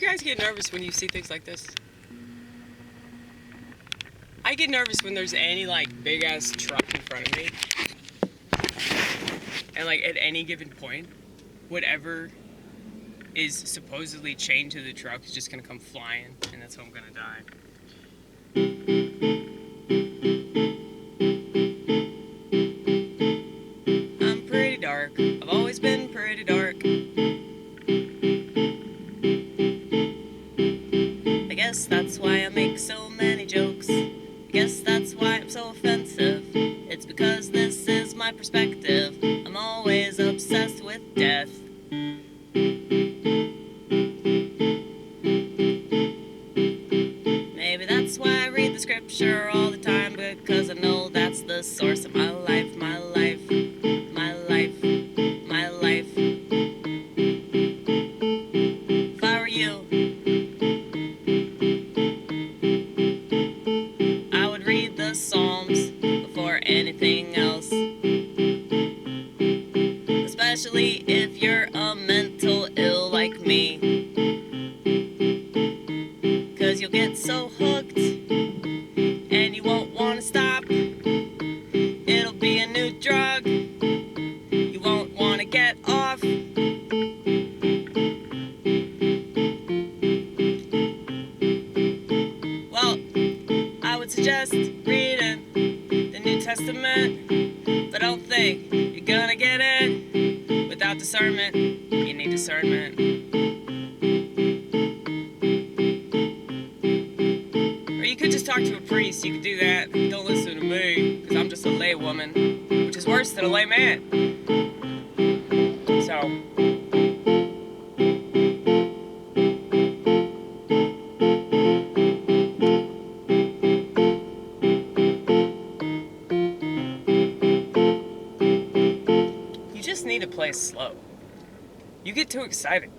You guys get nervous when you see things like this? I get nervous when there's any like big ass truck in front of me, and like at any given point, whatever is supposedly chained to the truck is just gonna come flying, and that's how I'm gonna die. I'm pretty dark. I've always been pretty dark. I guess that's why I make so many jokes. I guess that's why I'm so offensive. It's because this is my perspective. I'm always obsessed with death. Maybe that's why I read the scripture all the time, because I know that's the source of my life, my life, my life, my life. If I were you, I would read the Psalms before anything else. Especially if you're a mental ill like me. 'Cause you'll get so hooked and you won't want to stop. It'll be a new drug you won't want to get off. Well, I would suggest reading the New Testament, but don't think you're gonna get it without discernment. You need discernment. Or you could just talk to a priest. You could do that. Don't listen to me, because I'm just a laywoman, which is worse than a layman. So, you just need to play slow. You get too excited.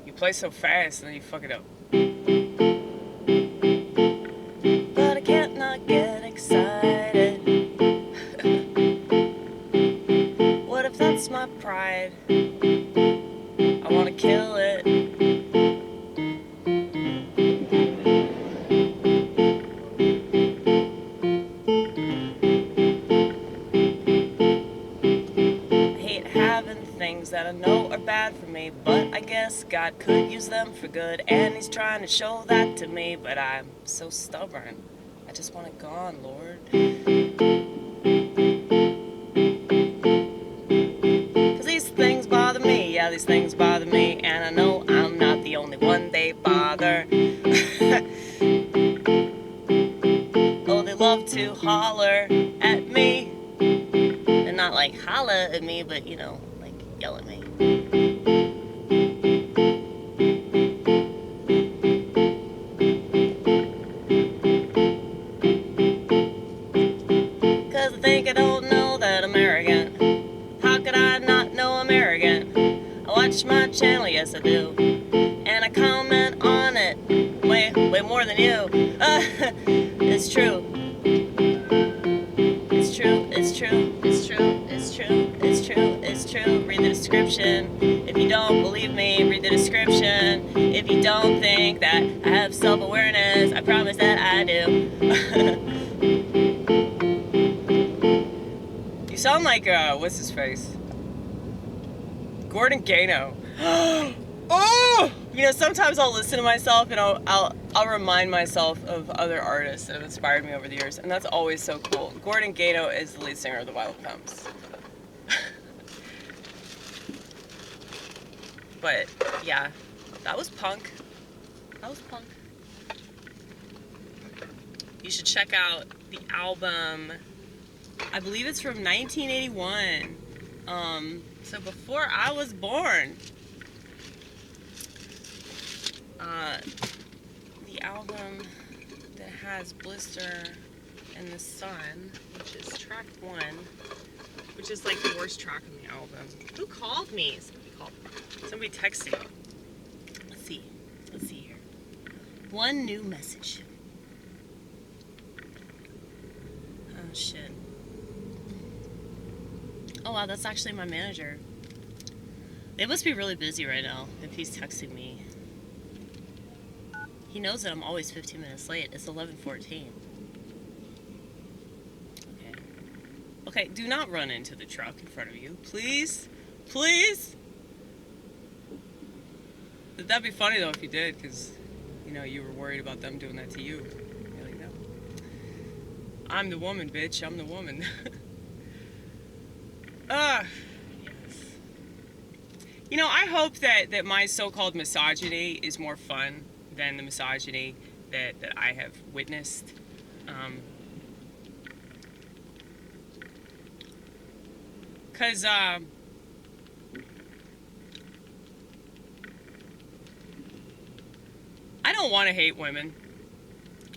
You play so fast and then you fuck it up. But I can't not get excited. What if that's my pride? I wanna kill it. I hate having things that I know are bad for me, but I guess God could use them for good, and He's trying to show that to me, but I'm so stubborn. I just want it gone, Lord. 'Cause these things bother me, yeah, these things bother me, and I know I'm not the only one they bother. Oh, they love to holler at me, and not like holla at me, but you know, like yell at me. Cause I think I don't know that I'm arrogant. How could I not know I'm arrogant? I watch my channel, yes I do, and I comment on it way more than you. It's true. It's true, it's true, it's true, it's true, it's true, it's true. Read the description. If you don't believe me, read the description. If you don't think that I have self-awareness, I promise that I do. You sound like, what's his face? Gordon Gano. Oh! You know, sometimes I'll listen to myself and I'll remind myself of other artists that have inspired me over the years, and that's always so cool. Gordon Gano is the lead singer of the Wild Pumps. But yeah, that was punk. That was punk. You should check out the album. I believe it's from 1981. So before I was born. The album that has Blister and the Sun, which is track 1, which is like the worst track on the album. Who called me? Somebody called me. Somebody texted me. Let's see here. One new message. Oh shit. Oh wow, that's actually my manager. They must be really busy right now if he's texting me. He knows that I'm always 15 minutes late. It's 11:14. Okay. Okay, do not run into the truck in front of you. Please? Please? That'd be funny, though, if you did, because, you know, you were worried about them doing that to you. You're like, no. I'm the woman, bitch. I'm the woman. Yes. You know, I hope that my so-called misogyny is more fun than the misogyny that I have witnessed. Because, I don't want to hate women.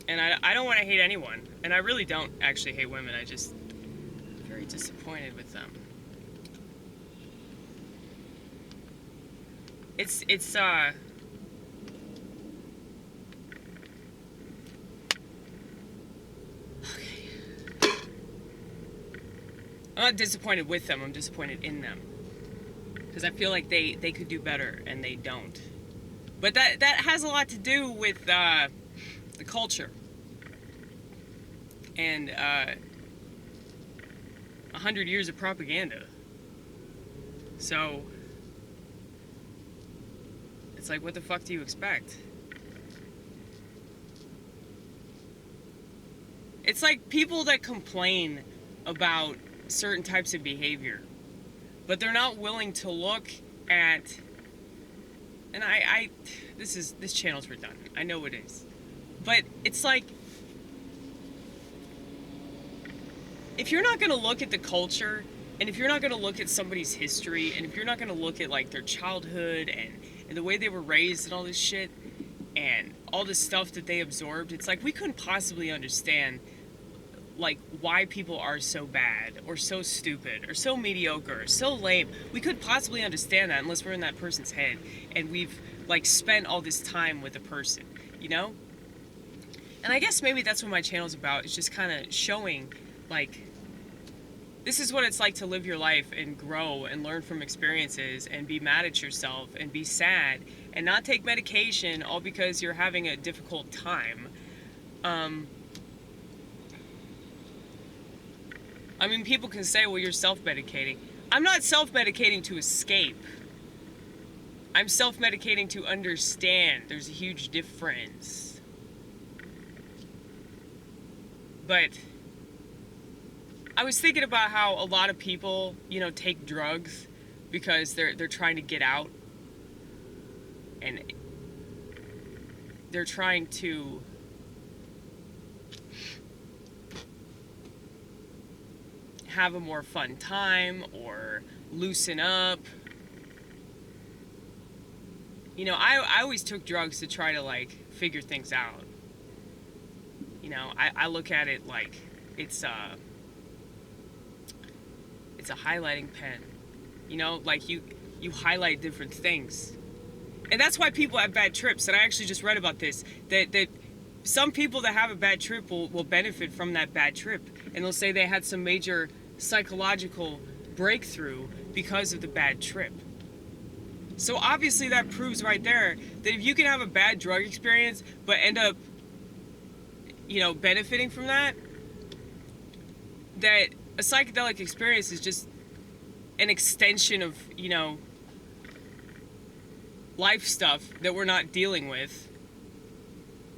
And I don't want to hate anyone. And I really don't actually hate women. I just am very disappointed with them. It's okay. I'm not disappointed with them, I'm disappointed in them. Because I feel like they could do better, and they don't. But that has a lot to do with the culture. And 100 years of propaganda. So it's like, what the fuck do you expect? It's like people that complain about certain types of behavior, but they're not willing to look at, and this channel's redundant, I know it is, but it's like, if you're not going to look at the culture, and if you're not going to look at somebody's history, and if you're not going to look at like their childhood and the way they were raised and all this shit and all this stuff that they absorbed, it's like we couldn't possibly understand like why people are so bad or so stupid or so mediocre or so lame. We couldn't possibly understand that unless we're in that person's head and we've like spent all this time with a person, you know? And I guess maybe that's what my channel's about. It's just kind of showing like, this is what it's like to live your life and grow and learn from experiences and be mad at yourself and be sad and not take medication all because you're having a difficult time. I mean, people can say, well, you're self-medicating. I'm not self-medicating to escape. I'm self-medicating to understand. There's a huge difference. But I was thinking about how a lot of people, you know, take drugs because they're trying to get out, and they're trying to have a more fun time or loosen up. You know, I always took drugs to try to like figure things out. You know, I look at it like it's a highlighting pen. You know, like you highlight different things. And that's why people have bad trips. And I actually just read about this, that some people that have a bad trip will benefit from that bad trip. And they'll say they had some major psychological breakthrough because of the bad trip. So obviously that proves right there that if you can have a bad drug experience but end up, you know, benefiting from that a psychedelic experience is just an extension of, you know, life stuff that we're not dealing with.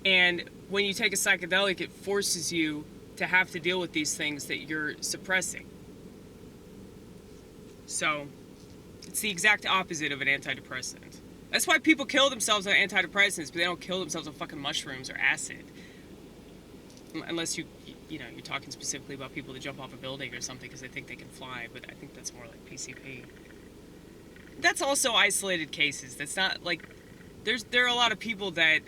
And when you take a psychedelic, it forces you to have to deal with these things that you're suppressing. So it's the exact opposite of an antidepressant. That's why people kill themselves on antidepressants, but they don't kill themselves on fucking mushrooms or acid. Unless you know, you're talking specifically about people that jump off a building or something because they think they can fly, but I think that's more like PCP. That's also isolated cases. That's not like, there are a lot of people that,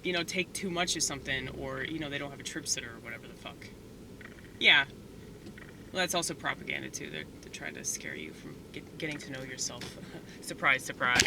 you know, take too much of something, or, you know, they don't have a trip sitter or whatever the fuck. Yeah. Well, that's also propaganda too. They're trying to scare you from getting to know yourself. Surprise, surprise.